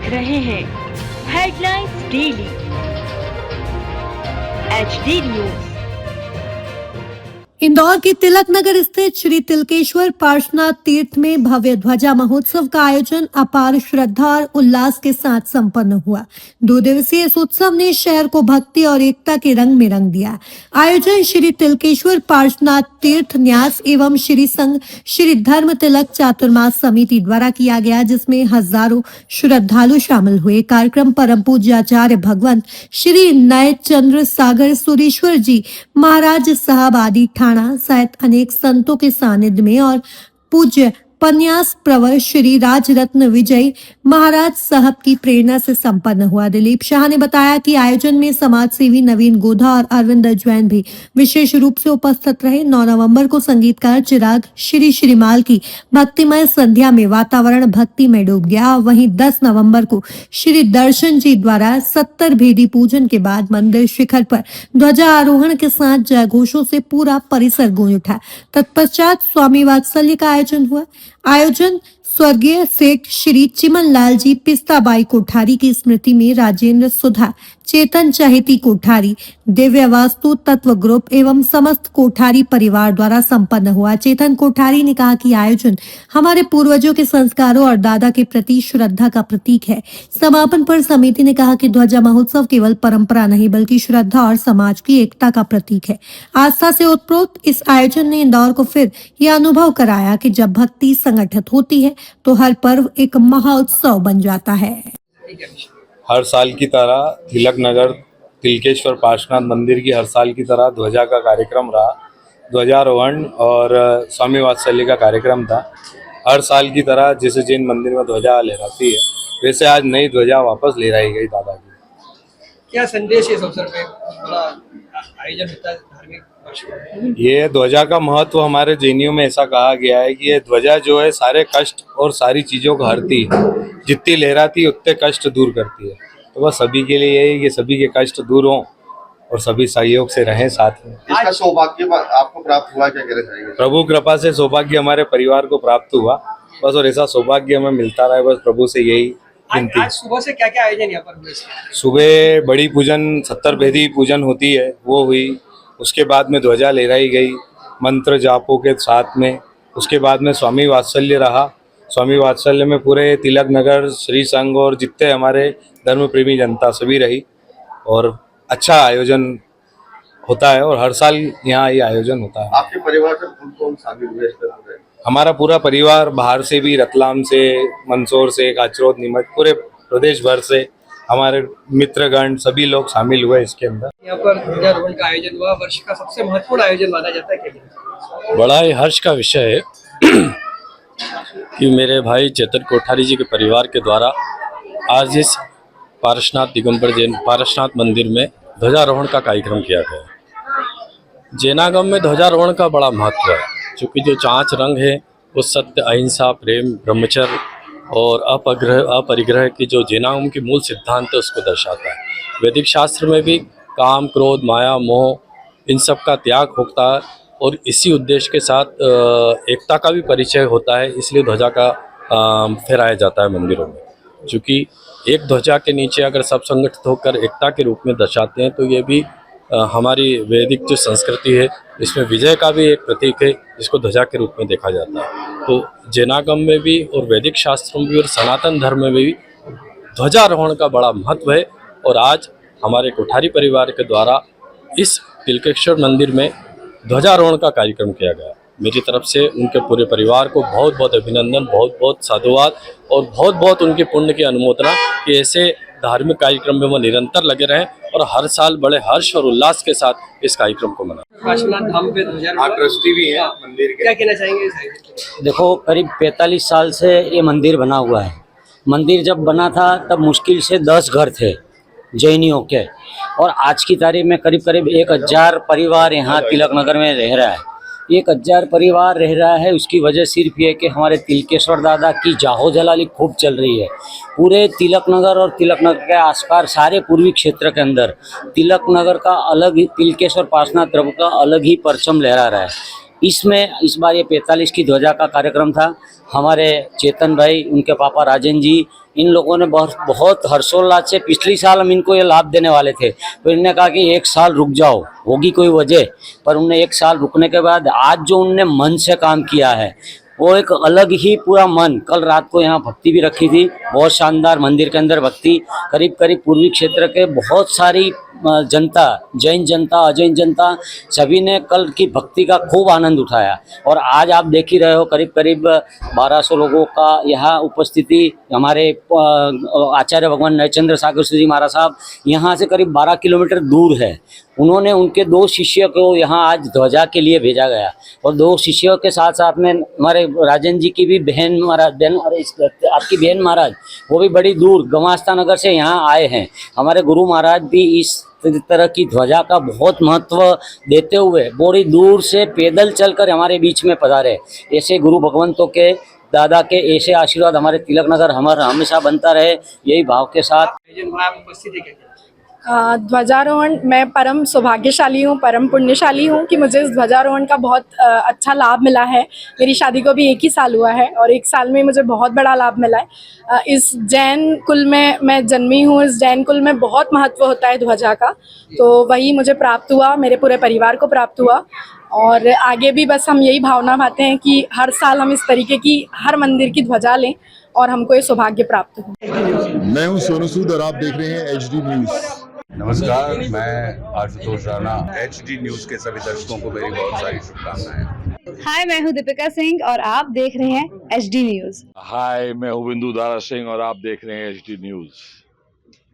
देख रहे हैं headlines daily HD news. Indore के तिलक नगर स्थित श्री तिलकेश्वर पार्श्वनाथ तीर्थ में भव्य ध्वजा महोत्सव का आयोजन अपार श्रद्धा और उल्लास के साथ संपन्न हुआ। 2 दिवसीय इस उत्सव ने शहर को भक्ति और एकता के रंग में रंग दिया। आयोजन श्री तिलकेश्वर पार्श्वनाथ तीर्थ न्यास एवं श्री संघ श्री धर्म तिलक चातुर्मास समिति द्वारा किया गया, जिसमें हजारों श्रद्धालु शामिल हुए। कार्यक्रम परम पूज्य आचार्य भगवंत श्री नय चंद्र सागर सुरेश्वर जी महाराज साहब आदि सहित अनेक संतों के सानिध्य में और पूज्य पन्यास प्रवर श्री राजरत्न विजय महाराज साहब की प्रेरणा से संपन्न हुआ। दिलीप शाह ने बताया कि आयोजन में समाज सेवी नवीन गोधा और अरविंद जैन भी विशेष रूप से उपस्थित रहे। 9 नवंबर को संगीतकार चिराग श्रीमाल की भक्तिमय संध्या में वातावरण भक्ति में डूब गया। वहीं 10 नवंबर को श्री दर्शन जी द्वारा 70 भेदी पूजन के बाद मंदिर शिखर पर ध्वजारोहण के साथ जयघोषों से पूरा परिसर गूंज उठा। तत्पश्चात स्वामी वात्सल्य का आयोजन हुआ। आयोजन स्वर्गीय सेठ श्री चिमन लाल जी पिस्ताबाई कोठारी की स्मृति में राजेंद्र सुधा, चेतन चहेती कोठारी, दिव्य वास्तु तत्व ग्रुप एवं समस्त कोठारी परिवार द्वारा संपन्न हुआ। चेतन कोठारी ने कहा कि आयोजन हमारे पूर्वजों के संस्कारों और दादा के प्रति श्रद्धा का प्रतीक है। समापन पर समिति ने कहा कि ध्वजा महोत्सव केवल परंपरा नहीं बल्कि श्रद्धा और समाज की एकता का प्रतीक है। आस्था से ओतप्रोत इस आयोजन ने इंदौर को फिर यह अनुभव कराया कि जब भक्ति संगठित होती है तो हर पर्व एक महोत्सव बन जाता है। हर साल की तरह तिलक नगर तिलकेश्वर पार्श्वनाथ मंदिर की हर साल की तरह ध्वजा का कार्यक्रम रहा। ध्वजारोहण और स्वामी वात्सल्य का कार्यक्रम था। हर साल की तरह जैसे जैन मंदिर में ध्वजा लहराती है, वैसे आज नई ध्वजा वापस लहराई गई दादा की। क्या संदेश है इस अवसर पे बड़ा आयोजन होता है धार्मिक वर्ष में? ये ध्वजा का महत्व हमारे जैनियों में ऐसा कहा गया है कि ये ध्वजा जो है सारे कष्ट और सारी चीज़ों को हरती है। जितनी लहराती है उतने कष्ट दूर करती है। तो बस सभी के लिए यही कि सभी के कष्ट दूर हों और सभी सहयोग से रहें साथ में। इसका सौभाग्य आपको प्राप्त हुआ, क्या कहना चाहेंगे? प्रभु कृपा से सौभाग्य हमारे परिवार को प्राप्त हुआ बस, और ऐसा सौभाग्य हमें मिलता रहे बस, प्रभु से यही विनती। आज सुबह से क्या क्या आयोजन यहाँ पर हुए? सुबह बड़ी पूजन 70 भेदी पूजन होती है वो हुई। उसके बाद में ध्वजा लहराई गई मंत्र जापों के साथ में। उसके बाद में स्वामी वात्सल्य रहा। स्वामी वात्सल्य में पूरे तिलक नगर श्री संघ और जितने हमारे धर्म प्रेमी जनता सभी रही और अच्छा आयोजन होता है और हर साल यहाँ ये आयोजन होता है। आपके परिवार से कौन शामिल हुए? हमारा पूरा परिवार बाहर से भी, रतलाम से, मंदसौर से, काचरोद, नीमच, पूरे प्रदेश भर से हमारे मित्रगण सभी लोग शामिल हुए इसके अंदर। यहाँ पर ध्वजारोहण का आयोजन हुआ। वर्ष का सबसे महत्वपूर्ण आयोजन माना जाता है क्या? बड़ा ही हर्ष का विषय है कि मेरे भाई चेतन कोठारी जी के परिवार के द्वारा आज इस पार्श्वनाथ दिगंबर जैन पार्श्वनाथ मंदिर में ध्वजारोहण का कार्यक्रम किया गया। जैनागम में ध्वजारोहण का बड़ा महत्व है, क्योंकि जो 5 रंग है वो सत्य, अहिंसा, प्रेम, ब्रह्मचर्य और अपरिग्रह की जो जैनागम की मूल सिद्धांत है उसको दर्शाता है। वैदिक शास्त्र में भी काम, क्रोध, माया, मोह इन सब का त्याग होता है और इसी उद्देश्य के साथ एकता का भी परिचय होता है। इसलिए ध्वजा का फहराया जाता है मंदिरों में। क्योंकि एक ध्वजा के नीचे अगर सब संगठित होकर एकता के रूप में दर्शाते हैं तो ये भी हमारी वैदिक जो संस्कृति है इसमें विजय का भी एक प्रतीक है, जिसको ध्वजा के रूप में देखा जाता है। तो जैनागम में भी और वैदिक शास्त्रों में भी और सनातन धर्म में भी ध्वजारोहण का बड़ा महत्व है। और आज हमारे कोठारी परिवार के द्वारा इस तिलकेश्वर मंदिर में ध्वजारोहण का कार्यक्रम किया गया। मेरी तरफ से उनके पूरे परिवार को बहुत बहुत अभिनंदन, बहुत बहुत साधुवाद और बहुत बहुत उनके पुण्य की अनुमोदना कि ऐसे धार्मिक कार्यक्रम में वो निरंतर लगे रहें और हर साल बड़े हर्ष और उल्लास के साथ इस कार्यक्रम को मनाएं। पार्श्वनाथ धाम पे ध्वजारोहण ट्रस्टी भी है मंदिर के। क्या कहना चाहेंगे इस आयोजन के? देखो, करीब 45 साल से ये मंदिर बना हुआ है। मंदिर जब बना था तब मुश्किल से 10 घर थे जैनियों के, और आज की तारीख में करीब करीब 1000 परिवार यहाँ तिलक नगर में रह रहा है। 1000 परिवार रह रहा है। उसकी वजह सिर्फ ये कि हमारे तिलकेश्वर दादा की जाहो जलाली खूब चल रही है। पूरे तिलक नगर और तिलक नगर के आसपास सारे पूर्वी क्षेत्र के अंदर तिलक नगर का अलग ही, तिलकेश्वर पार्श्वनाथ प्रभु का अलग ही परचम लहरा रहा है। इसमें इस बार ये 45 की ध्वजा का कार्यक्रम था। हमारे चेतन भाई, उनके पापा राजन जी, इन लोगों ने बहुत हर्षोल्लास से, पिछली साल हम इनको ये लाभ देने वाले थे, तो इन्होंने कहा कि एक साल रुक जाओ, होगी कोई वजह, पर उनने एक साल रुकने के बाद आज जो उनने मन से काम किया है वो एक अलग ही पूरा मन। कल रात को यहाँ भक्ति भी रखी थी, बहुत शानदार मंदिर के अंदर भक्ति। करीब करीब पूर्वी क्षेत्र के बहुत सारी जनता, जैन जनता, अजैन जनता, सभी ने कल की भक्ति का खूब आनंद उठाया। और आज आप देख ही रहे हो करीब करीब 1200 लोगों का यहाँ उपस्थिति। हमारे आचार्य भगवान नरचंद्र सागर जी महाराज साहब यहाँ से करीब 12 किलोमीटर दूर है। उन्होंने उनके 2 शिष्य को यहाँ आज ध्वजा के लिए भेजा गया, और 2 शिष्यों के साथ साथ में हमारे राजन जी की भी बहन महाराज, आपकी बहन महाराज, वो भी बड़ी दूर गवास्ता नगर से यहाँ आए हैं। हमारे गुरु महाराज भी इस तरह की ध्वजा का बहुत महत्व देते हुए बड़ी दूर से पैदल चलकर हमारे बीच में पधारे। ऐसे गुरु भगवंतों के, दादा के ऐसे आशीर्वाद हमारे तिलक नगर हमारा हमेशा बनता रहे, यही भाव के साथ। आयोजन हुआ, आप उपस्थित है क्या? ध्वजारोहण, मैं परम सौभाग्यशाली हूँ, परम पुण्यशाली हूँ कि मुझे इस ध्वजारोहण का बहुत अच्छा लाभ मिला है। मेरी शादी को भी 1 ही साल हुआ है और 1 साल में मुझे बहुत बड़ा लाभ मिला है। इस जैन कुल में मैं जन्मी हूँ, इस जैन कुल में बहुत महत्व होता है ध्वजा का, तो वही मुझे प्राप्त हुआ, मेरे पूरे परिवार को प्राप्त हुआ। और आगे भी बस हम यही भावना भाते हैं कि हर साल हम इस तरीके की हर मंदिर की ध्वजा लें और हमको ये सौभाग्य प्राप्त हो। मैं हूं सोनू सूद और आप देख रहे हैं HD न्यूज़। नमस्कार, मैं आशुतोष राणा। HD न्यूज़ के सभी दर्शकों को मेरी बहुत सारी शुभकामनाएं। हाय, मैं हूं दीपिका सिंह और आप देख रहे हैं HD न्यूज़। हाय, मैं हूं बिंदु दारा सिंह और आप देख रहे हैं HD न्यूज़।